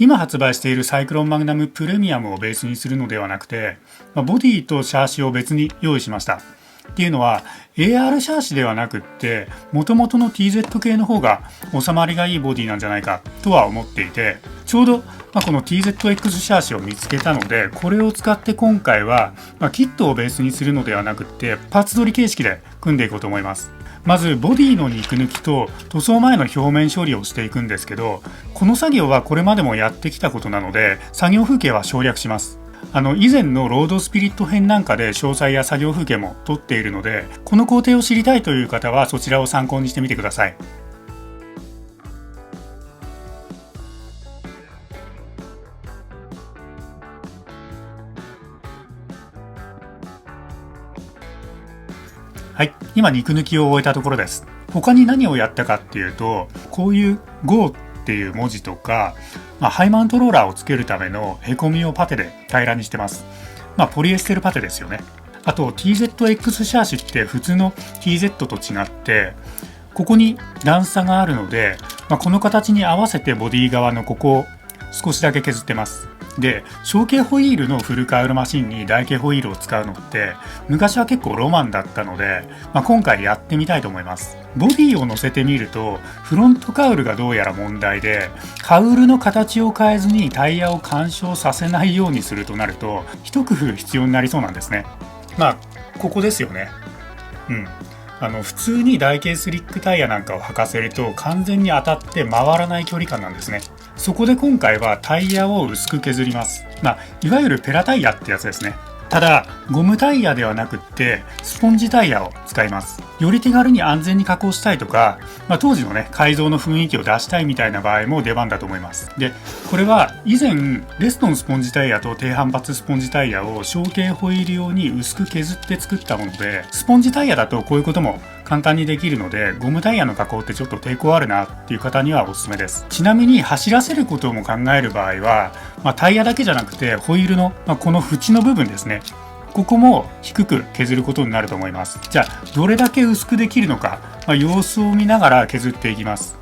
今発売しているサイクロンマグナムプレミアムをベースにするのではなくて、ボディとシャーシを別に用意しました。っていうのは AR シャーシではなくって元々の TZ 系の方が収まりがいいボディなんじゃないかとは思っていて、ちょうどこの TZX シャーシを見つけたので、これを使って今回はキットをベースにするのではなくってパーツ取り形式で組んでいこうと思います。まずボディの肉抜きと塗装前の表面処理をしていくんですけど、この作業はこれまでもやってきたことなので作業風景は省略します。以前のロードスピリット編なんかで詳細や作業風景も撮っているので、この工程を知りたいという方はそちらを参考にしてみてください。はい、今肉抜きを終えたところです。他に何をやったかっていうと、こういう GO っていう文字とか、ハイマウントローラーをつけるためのへこみをパテで平らにしてます。ポリエステルパテですよね。あと TZX シャーシって普通の TZ と違って、ここに段差があるので、この形に合わせてボディ側のここを少しだけ削ってます。で、小径ホイールのフルカウルマシンに台形ホイールを使うのって昔は結構ロマンだったので、今回やってみたいと思います。ボディを乗せてみるとフロントカウルがどうやら問題で、カウルの形を変えずにタイヤを干渉させないようにするとなると一工夫必要になりそうなんですね。ここですよね。普通に台形スリックタイヤなんかを履かせると完全に当たって回らない距離感なんですね。そこで今回はタイヤを薄く削ります。いわゆるペラタイヤってやつですね。ただゴムタイヤではなくってスポンジタイヤを使います。より手軽に安全に加工したいとか、当時の改造の雰囲気を出したいみたいな場合も出番だと思います。で、これは以前レストンスポンジタイヤと低反発スポンジタイヤを小径ホイール用に薄く削って作ったもので、スポンジタイヤだとこういうことも簡単にできるので、ゴムタイヤの加工ってちょっと抵抗あるなっていう方にはおすすめです。ちなみに走らせることも考える場合は、タイヤだけじゃなくてホイールの、この縁の部分ですね、ここも低く削ることになると思います。じゃあどれだけ薄くできるのか、様子を見ながら削っていきます。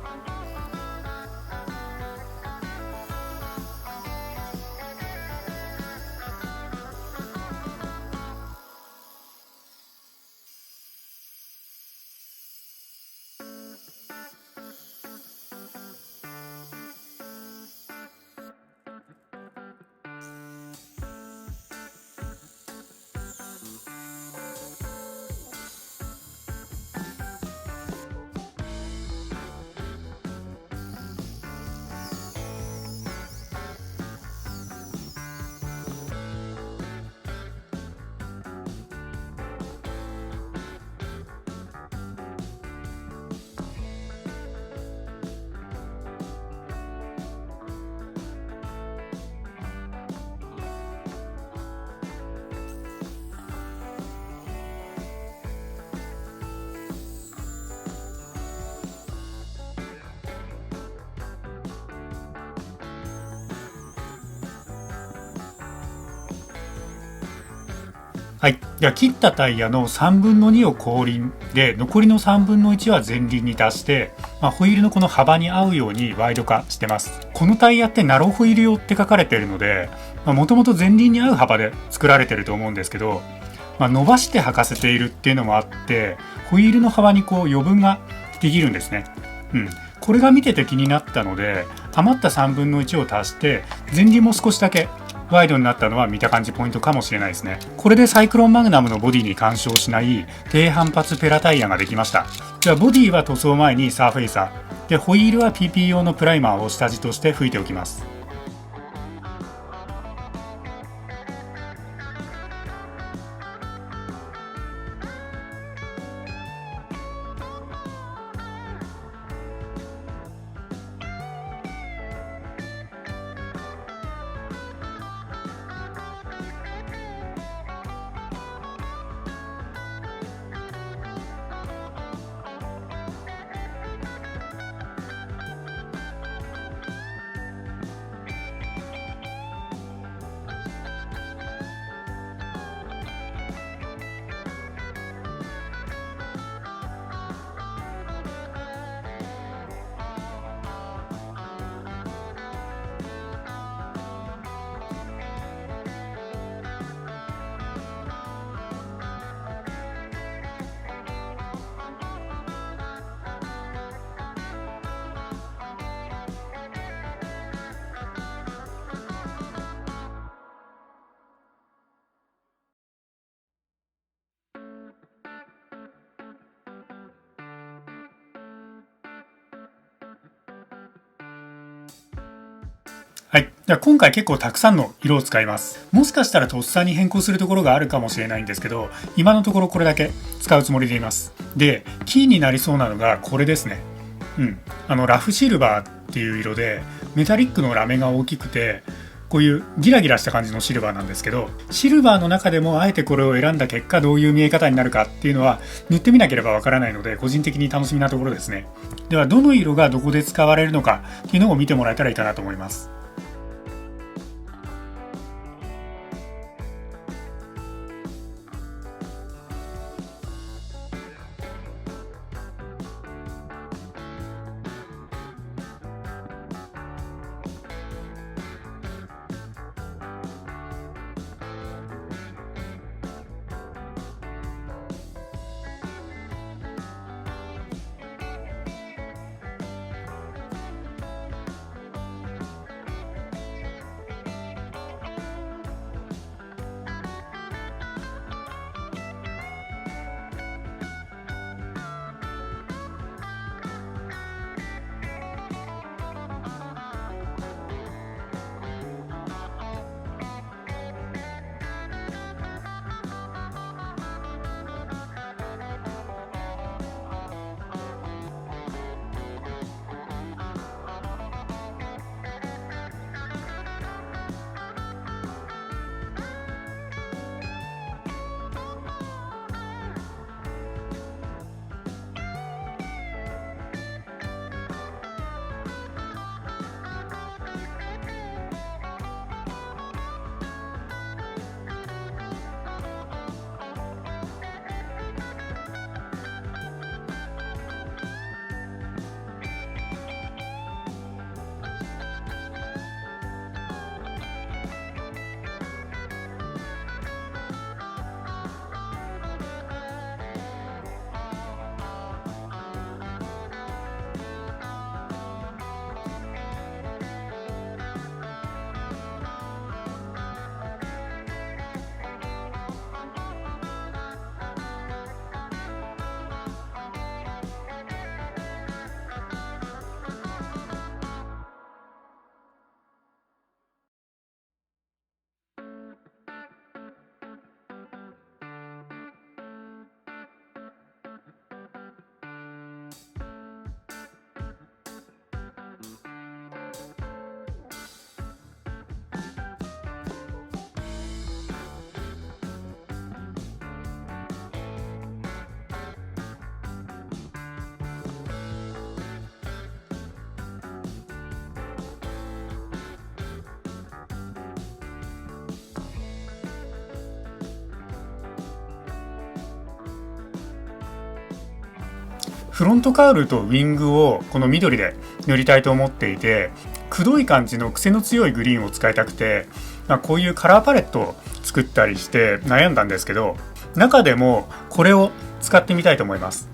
はい、では切ったタイヤの3分の2を後輪で、残りの3分の1は前輪に足して、ホイールのこの幅に合うようにワイド化してます。このタイヤってナローホイール用って書かれているので、もともと前輪に合う幅で作られてると思うんですけど、伸ばして履かせているっていうのもあって、ホイールの幅にこう余分ができるんですね。これが見てて気になったので、余った3分の1を足して前輪も少しだけワイドになったのは見た感じポイントかもしれないですね。これでサイクロンマグナムのボディに干渉しない低反発ペラタイヤができました。じゃあボディは塗装前にサーフェイサーで、ホイールは PP 用のプライマーを下地として拭いておきます。はい。では今回結構たくさんの色を使います。もしかしたらとっさに変更するところがあるかもしれないんですけど、今のところこれだけ使うつもりでいます。で、キーになりそうなのがこれですね。ラフシルバーっていう色で、メタリックのラメが大きくて、こういうギラギラした感じのシルバーなんですけど、シルバーの中でもあえてこれを選んだ結果どういう見え方になるかっていうのは塗ってみなければわからないので、個人的に楽しみなところですね。ではどの色がどこで使われるのかっていうのを見てもらえたらいいかなと思います。フロントカウルとウィングをこの緑で塗りたいと思っていて、くどい感じの癖の強いグリーンを使いたくて、こういうカラーパレットを作ったりして悩んだんですけど、中でもこれを使ってみたいと思います。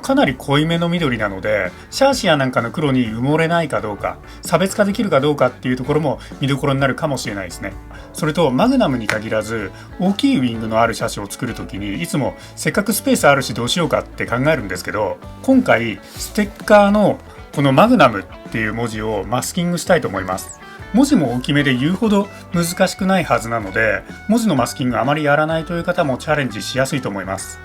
かなり濃いめの緑なので、シャーシやなんかの黒に埋もれないかどうか、差別化できるかどうかっていうところも見どころになるかもしれないですね。それとマグナムに限らず、大きいウィングのある車種を作るときにいつもせっかくスペースあるしどうしようかって考えるんですけど、今回ステッカーのこのマグナムっていう文字をマスキングしたいと思います。文字も大きめで言うほど難しくないはずなので、文字のマスキングあまりやらないという方もチャレンジしやすいと思います。